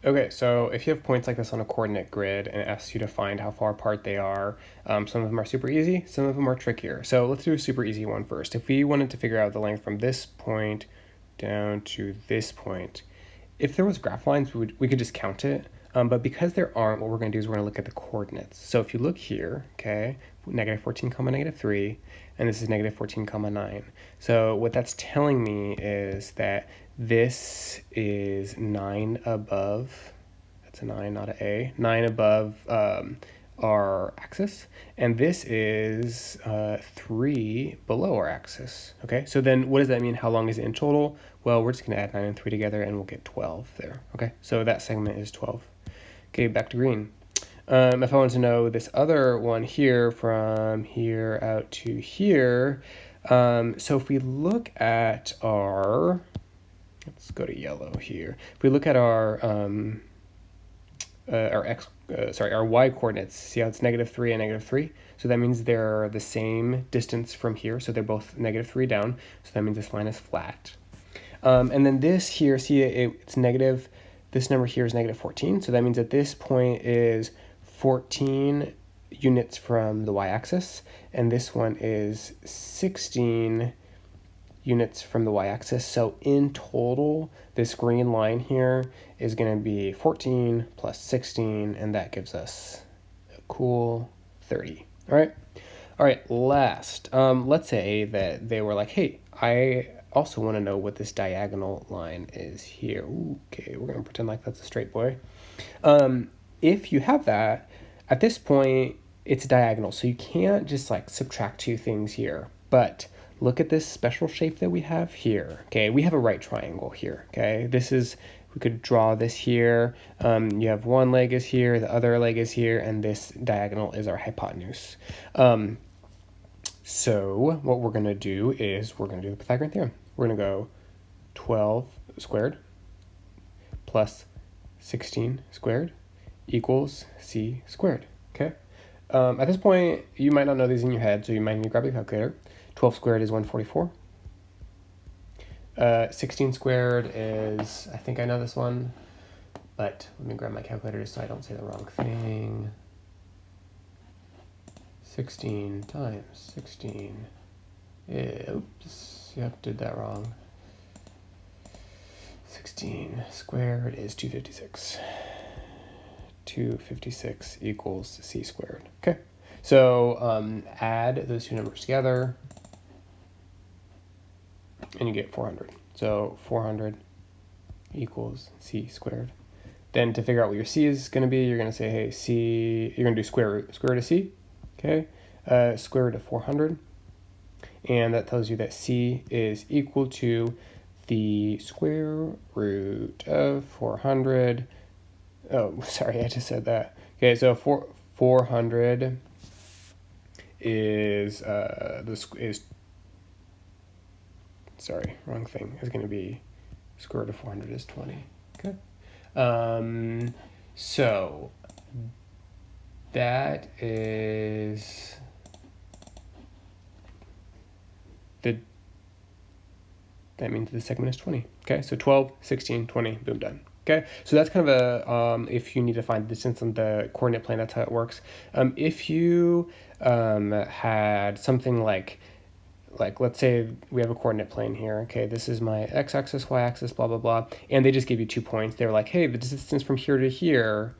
Okay, so if you have points like this on a coordinate grid and it asks you to find how far apart they are, some of them are super easy, some of them are trickier. So let's do a super easy one first. If we wanted to figure out the length from this point down to this point, if there was graph lines, we could just count it. But because there aren't, what we're going to do is we're going to look at the coordinates. So if you look here, okay, negative 14 comma negative 3, and this is negative 14 comma 9. So what that's telling me is that this is 9 above, that's a 9, not an A, 9 above our axis, and this is 3 below our axis. Okay, so then what does that mean? How long is it in total? Well, we're just going to add 9 and 3 together and we'll get 12 there. Okay, so that segment is 12. Okay, back to green. If I want to know this other one here from here out to here, so if we look at our, let's go to yellow here. If we look at our our y coordinates, see how it's negative 3 and negative 3? So that means they're the same distance from here, so they're both negative 3 down, so that means this line is flat. And then this here, see it's negative, this number here is negative 14, so that means that this point is 14 units from the y-axis, and this one is 16 units from the y-axis. So in total, this green line here is going to be 14 plus 16, and that gives us a cool 30. All right, last. Let's say that they were like, hey, I also want to know what this diagonal line is here. Ooh, okay, we're going to pretend like that's a straight boy. If you have that, at this point, it's diagonal, so you can't just like subtract two things here. But look at this special shape that we have here. Okay, we have a right triangle here. Okay, this is, we could draw this here. You have one leg is here, the other leg is here, and this diagonal is our hypotenuse. So what we're going to do is we're going to do the Pythagorean theorem. We're going to go 12 squared plus 16 squared equals c squared. Okay. At this point, you might not know these in your head, so you might need to grab your calculator. 12 squared is 144. 16 squared is, I think I know this one, but let me grab my calculator so I don't say the wrong thing. 16 times 16. Oops, yep, did that wrong. 16 squared is 256. 256 equals c squared. Okay, so add those two numbers together and you get 400. So 400 equals c squared. Then to figure out what your c is going to be, you're going to say, hey, c, you're going to do square root of c. Okay, square root of 400. And that tells you that c is equal to the square root of 400. Oh, sorry, I just said that. Okay, so 400 is sorry, wrong thing. Is going to be square root of 400 is 20. Okay. So that is that means the segment is 20. Okay, so 12, 16, 20, boom, done. Okay, so that's kind of a, if you need to find the distance on the coordinate plane, that's how it works. If you had something like let's say we have a coordinate plane here. Okay, this is my x-axis, y-axis, blah, blah, blah. And they just gave you 2 points. They were like, hey, the distance from here to here,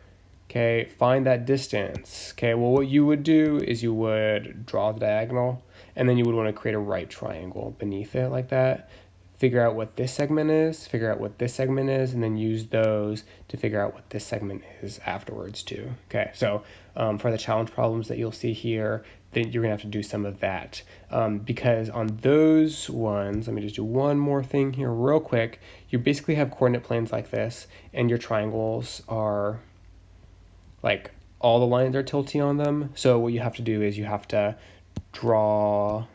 okay, find that distance. Okay, well, what you would do is you would draw the diagonal, and then you would want to create a right triangle beneath it like that. Figure out what this segment is, figure out what this segment is, and then use those to figure out what this segment is afterwards too. Okay, so for the challenge problems that you'll see here, then you're gonna have to do some of that. Because on those ones, let me just do one more thing here real quick. You basically have coordinate planes like this, and your triangles are like all the lines are tilty on them. So what you have to do is you have to draw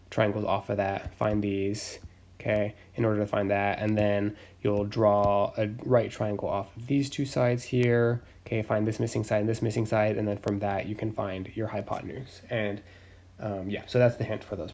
triangles off of that, find these, okay, in order to find that, and then you'll draw a right triangle off of these two sides here, okay, find this missing side and this missing side, and then from that you can find your hypotenuse. And yeah, so that's the hint for those.